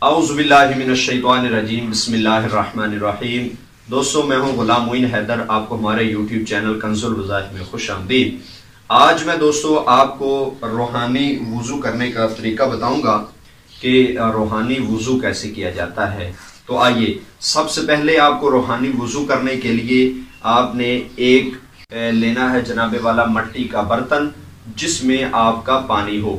औज़ुबिल्लाहिमिनश्शैतानिर्रजीम बिस्मिल्लाहिर्रहमानिर्रहीम। दोस्तों, मैं हूं गुलाम मोइन हैदर, आपको हमारे यूट्यूब चैनल कंजुल वज़ाइफ में खुश आमदीद। आज मैं दोस्तों आपको रूहानी वुज़ू करने का तरीका बताऊंगा कि रूहानी वुज़ू कैसे किया जाता है। तो आइए, सबसे पहले आपको रूहानी वुज़ू करने के लिए आपने एक लेना है जनाबे वाला मट्टी का बर्तन जिसमें आपका पानी हो।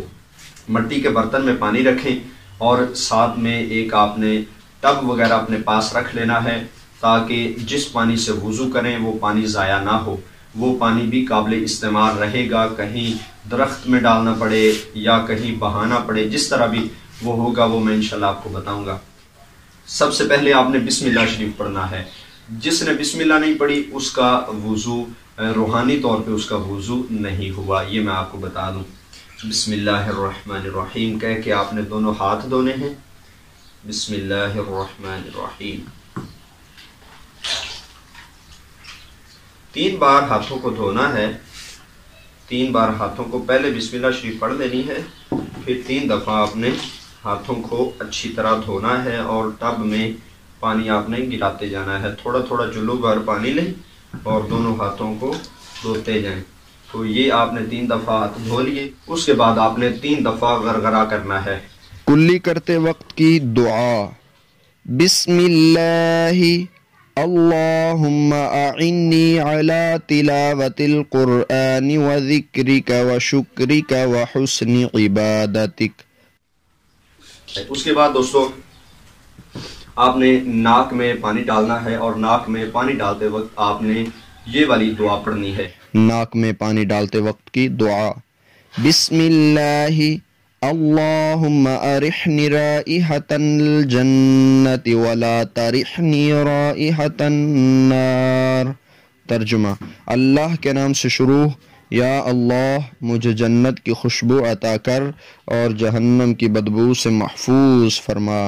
मट्टी के बर्तन में पानी रखें और साथ में एक आपने टब वगैरह अपने पास रख लेना है ताकि जिस पानी से वुज़ू करें वो पानी ज़ाया ना हो, वो पानी भी काबिल इस्तेमाल रहेगा। कहीं दरख्त में डालना पड़े या कहीं बहाना पड़े, जिस तरह भी वो होगा वो मैं इंशाल्लाह आपको बताऊंगा। सबसे पहले आपने बिस्मिल्लाह शरीफ पढ़ना है। जिसने बिस्मिल्लाह नहीं पढ़ी उसका वुज़ू रूहानी तौर पे उसका वुज़ू नहीं हुआ, ये मैं आपको बता दूं। बिस्मिल्लाहिर्रहमानिर्रहीम कह के आपने दोनों हाथ धोने हैं। बिस्मिल्लाहिर्रहमानिर्रहीम 3 बार हाथों को धोना है। 3 बार हाथों को पहले बिस्मिल्लाह शरीफ पढ़ लेनी है, फिर 3 दफ़ा आपने हाथों को अच्छी तरह धोना है और टब में पानी आपने गिराते जाना है। थोड़ा थोड़ा चुल्लू भर पानी लें और दोनों हाथों को धोते जाएं। तो ये आपने 3 दफ़ा हाथ धो लिए। उसके बाद आपने 3 दफ़ा गरगरा करना है। कुल्ली करते वक्त की दुआ, बिस्मिल्लाहि अल्लाहुम्मा अइन्नी अला तिलावतिल कुरआनी व ज़िक्रिका व शुक्रिका व हुस्नि इबादतिक। उसके बाद दोस्तों आपने नाक में पानी डालना है और नाक में पानी डालते वक्त आपने ये वाली दुआ पढ़नी है। नाक में पानी डालते वक्त की दुआ, बिस्मिल्लाहि अल्लाहुम्मा अरिहनी राइहतन जन्नति वला तरिहनी राइहतन नार। तर्जुमा, अल्लाह के नाम से शुरू, या अल्लाह मुझे जन्नत की खुशबू अता कर और जहन्नम की बदबू से महफूज फरमा।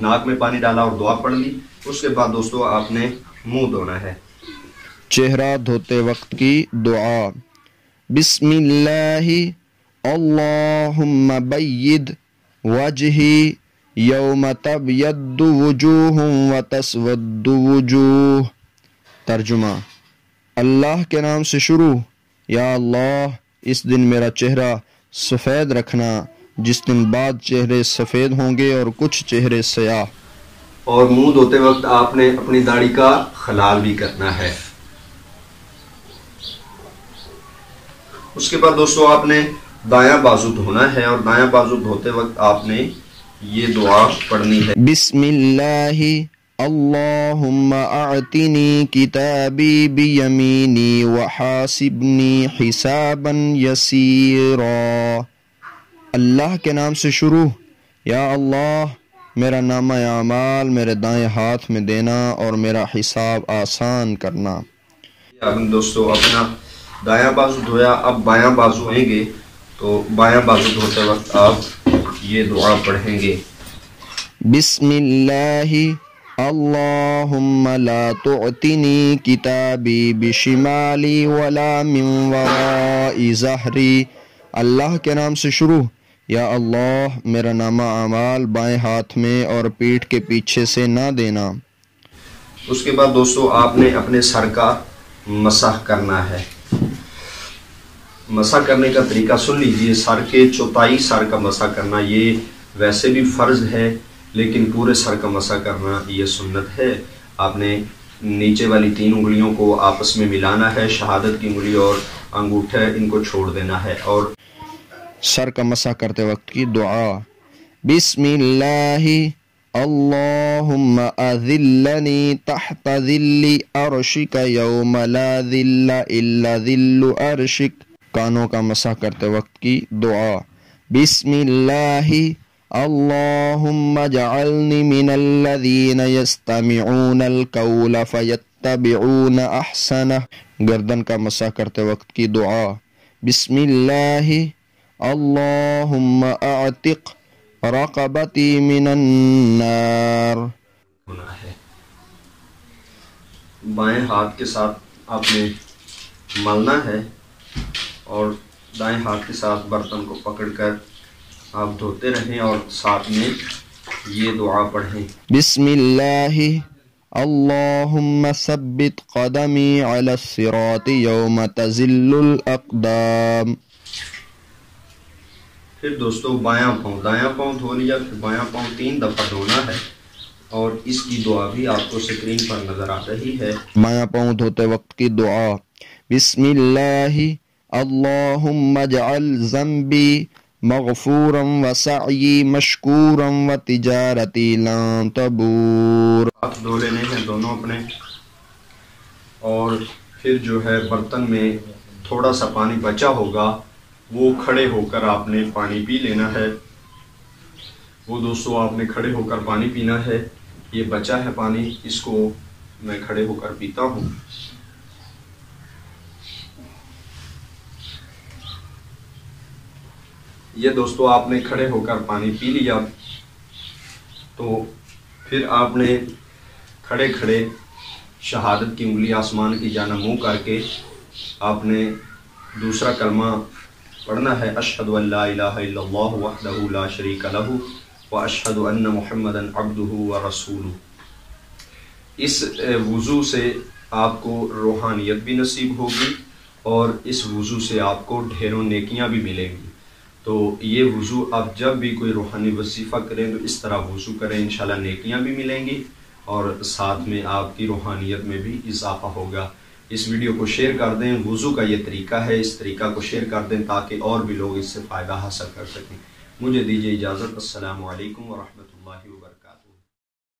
नाक में पानी डाला और दुआ पढ़ ली। उसके बाद दोस्तों आपने मुंह धोना है। चेहरा धोते वक्त की दुआ, बिस्मिल्लाहि अल्लाहुम्मा बय्यिद वजही यौम तबयद्दु वुजूहुम व तस्वद्दु वुजूह। तर्जुमा, अल्लाह के नाम से शुरू, या अल्लाह इस दिन मेरा चेहरा सफ़ेद रखना जिस दिन बाद चेहरे सफ़ेद होंगे और कुछ चेहरे स्याह। और मुंह धोते वक्त आपने अपनी दाढ़ी का खलाल भी करना है। उसके बाद दोस्तों आपने दायां बाजू धोना है और दायां बाजू धोते वक्त आपने ये दुआ पढ़नी है। बिस्मिल्लाहि अल्लाहुम्मा अअतिनी किताबी बियमीनी व हासिबनी हिसाबन यसीरा। अल्लाह के नाम से शुरू, या अल्लाह मेरा नामा अमाल मेरे दाएं हाथ में देना और मेरा हिसाब आसान करना। आपने दोस्तों अपना दायां बाजू धोया, अब बायां बाजू आएंगे तो बायां बाजू धोते वक्त आप ये दुआ पढ़ेंगे। बिस्मिल्लाहि अल्लाहुम्मा ला तुअतिनी किताबी बिशिमाली वला मिन वराई ज़हरी। अल्लाह के नाम से शुरू, या अल्लाह मेरा नामा अमाल बाएं हाथ में और पीठ के पीछे से ना देना। उसके बाद दोस्तों आपने अपने सर का मसाह करना है। मसाह करने का तरीका सुन लीजिए। सर के चौथाई सर का मसाह करना ये वैसे भी फ़र्ज है, लेकिन पूरे सर का मसाह करना ये सुन्नत है। आपने नीचे वाली 3 उंगलियों को आपस में मिलाना है। शहादत की उंगली और अंगूठा इनको छोड़ देना है। और सर का मसाह करते वक्त की दुआ, बिस्मिल्लाहि अल्लाहुम्मा अज़िल्लनी तहत ज़िल्ली अर्शिका यौम ला ज़िल्ला इल्ला ज़िल्लु अर्शिक। कानों का मसाह करते वक्त की दुआ, बिस्मिल्लाहि अल्लाहुम्मा जअलनी मिनल्लज़ीना यस्तमिऊनल क़ौला फ़यत्तबिऊना अहसनह। गर्दन का मसाह करते वक्त की दुआ, बिस्मिल्लाहि अल्लाहुम्मा अअतिक रक़बती मिनन नार। होना है। बाएं हाथ के साथ आपने मलना है और दाएं हाथ के साथ बर्तन को पकड़कर आप धोते रहें और साथ में یہ دعا پڑھیں۔ بسم اللہ اللہم ثبت قدمی علی الصراط یوم تزل الاقدام۔ پھر دوستو بایاں پاؤں، دایاں پاؤں دھو لیا، پھر بایاں پاؤں 3 دفعہ دھونا ہے، اور اس کی دعا بھی آپ کو سکرین پر نظر آ رہی ہے۔ بایاں پاؤں دھوتے وقت کی دعا، بسم اللہ اللہم اجعل ذنبی مغفورا وسعی مشکورا وتجارتی لن تبور۔ ہاتھ دھو لینے ہیں دونوں اپنے، اور پھر جو ہے برتن میں تھوڑا سا پانی بچا ہوگا وہ کھڑے ہو کر آپ نے پانی پی لینا ہے۔ وہ دوستو آپ نے کھڑے ہو کر پانی پینا ہے۔ یہ بچا ہے پانی، اس کو میں کھڑے ہو کر پیتا ہوں۔ یہ دوستو آپ نے کھڑے ہو کر پانی پی لیا، تو پھر آپ نے کھڑے کھڑے شہادت کی انگلی آسمان کی جانب منہ کر کے آپ نے دوسرا کلمہ پڑھنا ہے، اشہد ان لا الہ الا اللہ وحدہ لا شریک لہ واشہد ان محمدا عبدہ ورسولہ۔ اس وضو سے آپ کو روحانیت بھی نصیب ہوگی، اور اس وضو سے آپ کو ڈھیروں نیکیاں بھی ملیں گی۔ تو یہ وضو آپ جب بھی کوئی روحانی وظیفہ کریں تو اس طرح وضو کریں، انشاءاللہ نیکیاں بھی ملیں گی، اور ساتھ میں آپ کی روحانیت میں بھی اضافہ ہوگا۔ اس ویڈیو کو شیئر کر دیں، وضو کا یہ طریقہ ہے، اس طریقہ کو شیئر کر دیں تاکہ اور بھی لوگ اس سے فائدہ حاصل کر سکیں۔ مجھے دیجیے اجازت، السلام علیکم ورحمۃ اللہ وبرکاتہ۔